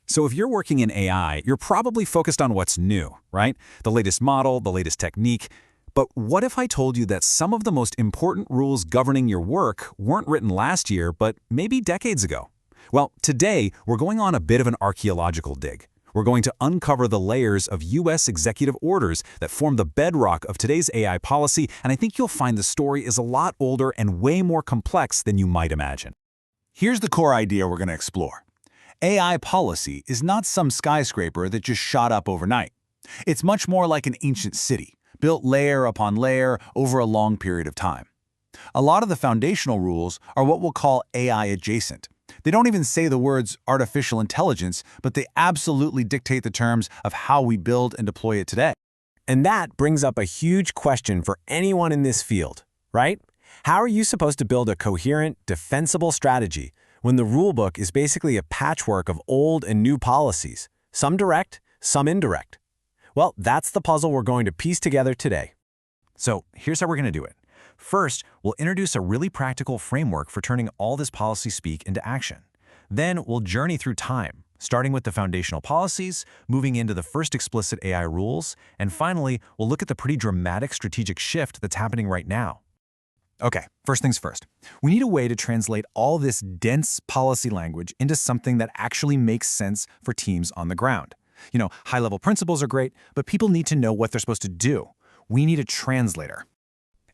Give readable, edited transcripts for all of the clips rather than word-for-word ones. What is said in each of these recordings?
So if you're working in AI, you're probably focused on what's new, right? The latest model, the latest technique. But what if I told you that some of the most important rules governing your work weren't written last year, but maybe decades ago? Well, today, we're going on a bit of an archaeological dig. We're going to uncover the layers of U.S. executive orders that form the bedrock of today's AI policy, and I think you'll find the story is a lot older and way more complex than you might imagine. Here's the core idea we're going to explore. AI policy is not some skyscraper that just shot up overnight. It's much more like an ancient city, built layer upon layer over a long period of time. A lot of the foundational rules are what we'll call AI-adjacent. They don't even say the words artificial intelligence, but they absolutely dictate the terms of how we build and deploy it today. And that brings up a huge question for anyone in this field, right? How are you supposed to build a coherent, defensible strategy when the rulebook is basically a patchwork of old and new policies, some direct, some indirect? Well, that's the puzzle we're going to piece together today. So here's how we're going to do it. First, we'll introduce a really practical framework for turning all this policy speak into action. Then we'll journey through time, starting with the foundational policies, moving into the first explicit AI rules, and finally, we'll look at the pretty dramatic strategic shift that's happening right now. Okay, first things first. We need a way to translate all this dense policy language into something that actually makes sense for teams on the ground. You know, high-level principles are great, but people need to know what they're supposed to do. We need a translator.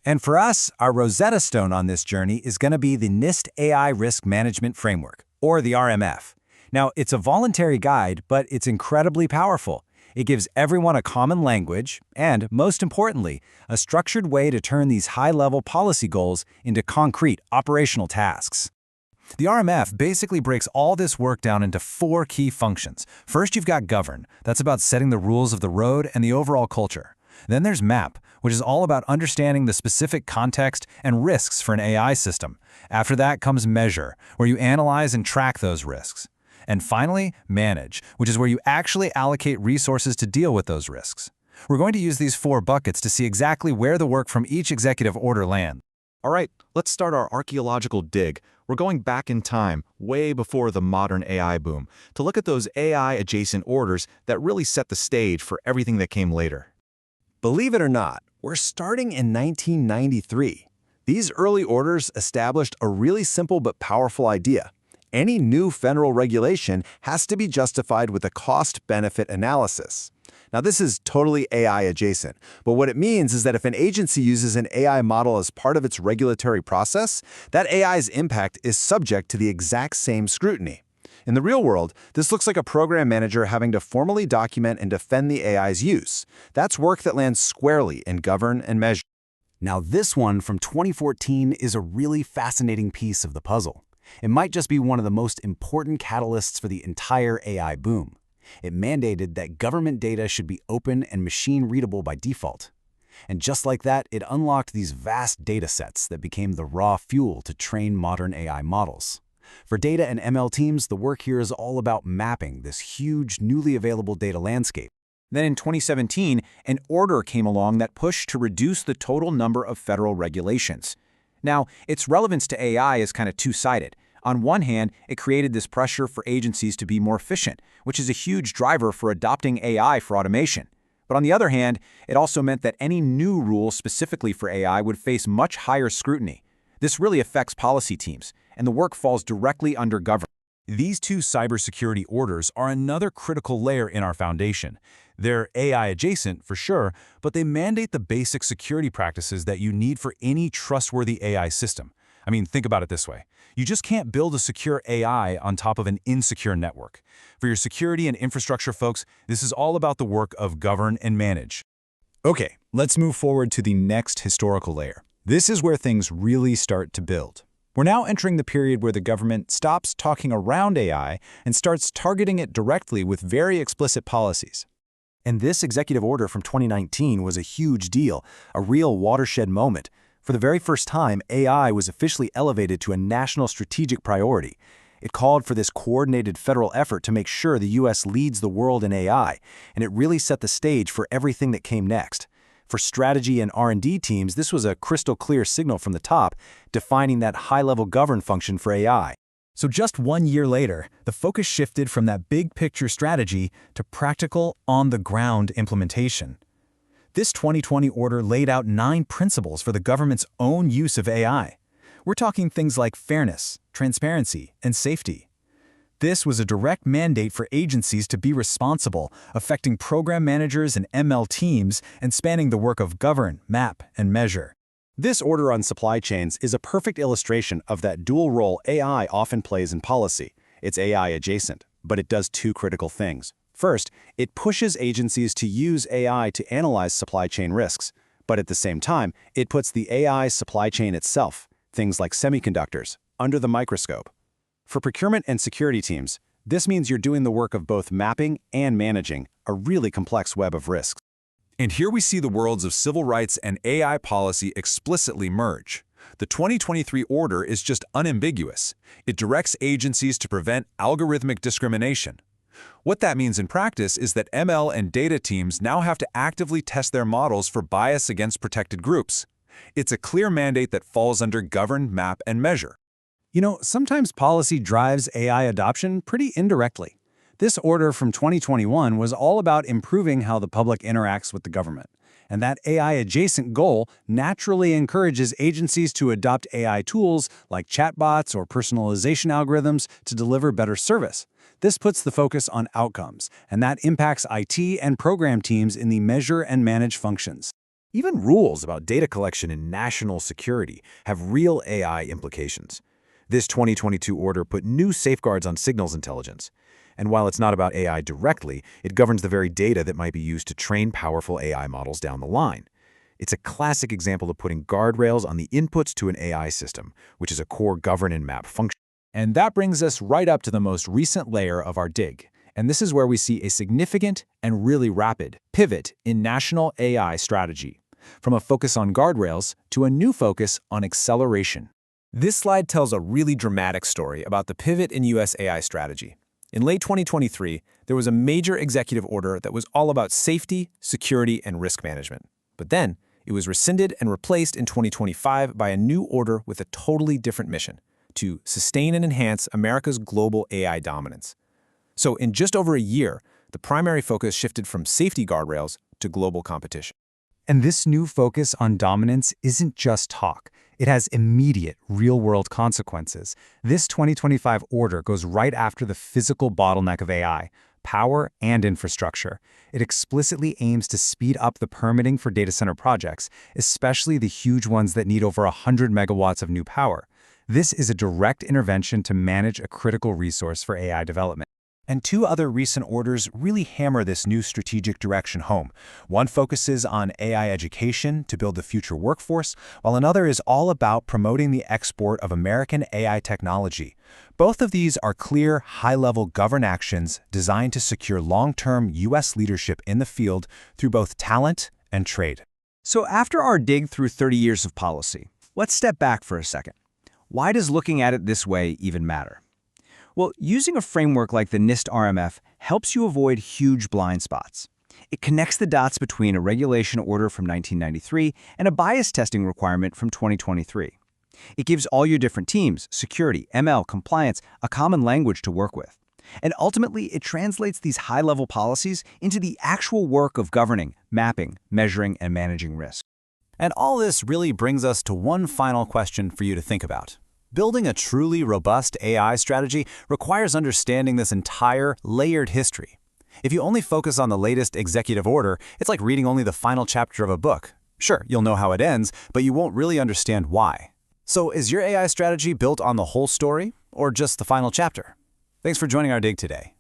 And for us, our Rosetta Stone on this journey is going to be the NIST AI Risk Management Framework, or the RMF. Now, it's a voluntary guide, but it's incredibly powerful. It gives everyone a common language and, most importantly, a structured way to turn these high-level policy goals into concrete operational tasks. The RMF basically breaks all this work down into 4 key functions. First, you've got govern. That's about setting the rules of the road and the overall culture. Then there's map, which is all about understanding the specific context and risks for an AI system. After that comes measure, where you analyze and track those risks. And finally, manage, which is where you actually allocate resources to deal with those risks. We're going to use these 4 buckets to see exactly where the work from each executive order lands. All right, let's start our archaeological dig. We're going back in time, way before the modern AI boom, to look at those AI-adjacent orders that really set the stage for everything that came later. Believe it or not, we're starting in 1993. These early orders established a really simple but powerful idea. Any new federal regulation has to be justified with a cost-benefit analysis. Now, this is totally AI-adjacent, but what it means is that if an agency uses an AI model as part of its regulatory process, that AI's impact is subject to the exact same scrutiny. In the real world, this looks like a program manager having to formally document and defend the AI's use. That's work that lands squarely in govern and measure. Now, this one from 2014 is a really fascinating piece of the puzzle. It might just be one of the most important catalysts for the entire AI boom. It mandated that government data should be open and machine-readable by default. And just like that, it unlocked these vast data sets that became the raw fuel to train modern AI models. For data and ML teams, the work here is all about mapping this huge, newly available data landscape. Then in 2017, an order came along that pushed to reduce the total number of federal regulations. Now, its relevance to AI is kind of two-sided. On one hand, it created this pressure for agencies to be more efficient, which is a huge driver for adopting AI for automation. But on the other hand, it also meant that any new rule specifically for AI would face much higher scrutiny. This really affects policy teams, and the work falls directly under government. These 2 cybersecurity orders are another critical layer in our foundation. They're AI-adjacent, for sure, but they mandate the basic security practices that you need for any trustworthy AI system. I mean, think about it this way. You just can't build a secure AI on top of an insecure network. For your security and infrastructure folks, this is all about the work of govern and manage. Okay, let's move forward to the next historical layer. This is where things really start to build. We're now entering the period where the government stops talking around AI and starts targeting it directly with very explicit policies. And this executive order from 2019 was a huge deal, a real watershed moment. For the very first time, AI was officially elevated to a national strategic priority. It called for this coordinated federal effort to make sure the U.S. leads the world in AI, and it really set the stage for everything that came next. For strategy and R&D teams, this was a crystal clear signal from the top, defining that high-level govern function for AI. So just 1 year later, the focus shifted from that big picture strategy to practical, on-the-ground implementation. This 2020 order laid out 9 principles for the government's own use of AI. We're talking things like fairness, transparency, and safety. This was a direct mandate for agencies to be responsible, affecting program managers and ML teams and spanning the work of govern, map, and measure. This order on supply chains is a perfect illustration of that dual role AI often plays in policy. It's AI adjacent, but it does 2 critical things. First, it pushes agencies to use AI to analyze supply chain risks, but at the same time, it puts the AI supply chain itself, things like semiconductors, under the microscope. For procurement and security teams, this means you're doing the work of both mapping and managing a really complex web of risks. And here we see the worlds of civil rights and AI policy explicitly merge. The 2023 order is just unambiguous. It directs agencies to prevent algorithmic discrimination. What that means in practice is that ML and data teams now have to actively test their models for bias against protected groups. It's a clear mandate that falls under govern, map, and measure. Sometimes policy drives AI adoption pretty indirectly. This order from 2021 was all about improving how the public interacts with the government. And that AI-adjacent goal naturally encourages agencies to adopt AI tools like chatbots or personalization algorithms to deliver better service. This puts the focus on outcomes, and that impacts IT and program teams in the measure and manage functions. Even rules about data collection and national security have real AI implications. This 2022 order put new safeguards on signals intelligence. And while it's not about AI directly, it governs the very data that might be used to train powerful AI models down the line. It's a classic example of putting guardrails on the inputs to an AI system, which is a core govern and map function. And that brings us right up to the most recent layer of our dig. And this is where we see a significant and really rapid pivot in national AI strategy, from a focus on guardrails to a new focus on acceleration. This slide tells a really dramatic story about the pivot in U.S. AI strategy. In late 2023, there was a major executive order that was all about safety, security, and risk management. But then, it was rescinded and replaced in 2025 by a new order with a totally different mission: to sustain and enhance America's global AI dominance. So in just over a year, the primary focus shifted from safety guardrails to global competition. And this new focus on dominance isn't just talk. It has immediate, real-world consequences. This 2025 order goes right after the physical bottleneck of AI, power and infrastructure. It explicitly aims to speed up the permitting for data center projects, especially the huge ones that need over 100 megawatts of new power. This is a direct intervention to manage a critical resource for AI development. And 2 other recent orders really hammer this new strategic direction home. One focuses on AI education to build the future workforce, while another is all about promoting the export of American AI technology. Both of these are clear, high-level govern actions designed to secure long-term U.S. leadership in the field through both talent and trade. So after our dig through 30 years of policy, let's step back for a second. Why does looking at it this way even matter? Well, using a framework like the NIST RMF helps you avoid huge blind spots. It connects the dots between a regulation order from 1993 and a bias testing requirement from 2023. It gives all your different teams, security, ML, compliance, a common language to work with. And ultimately, it translates these high-level policies into the actual work of governing, mapping, measuring, and managing risk. And all this really brings us to one final question for you to think about. Building a truly robust AI strategy requires understanding this entire layered history. If you only focus on the latest executive order, it's like reading only the final chapter of a book. Sure, you'll know how it ends, but you won't really understand why. So is your AI strategy built on the whole story, or just the final chapter? Thanks for joining our dig today.